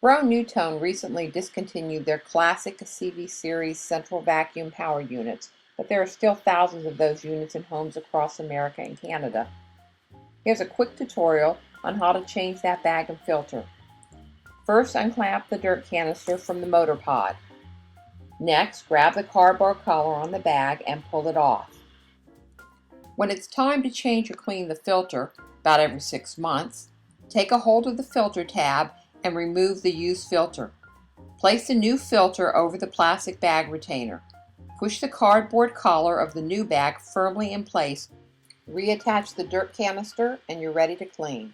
Nutone recently discontinued their classic CV Series central vacuum power units, but there are still thousands of those units in homes across America and Canada. Here's a quick tutorial on how to change that bag and filter. First, unclamp the dirt canister from the motor pod. Next, grab the cardboard collar on the bag and pull it off. When it's time to change or clean the filter, about every 6 months, take a hold of the filter tab and remove the used filter. Place the new filter over the plastic bag retainer. Push the cardboard collar of the new bag firmly in place. Reattach the dirt canister and you're ready to clean.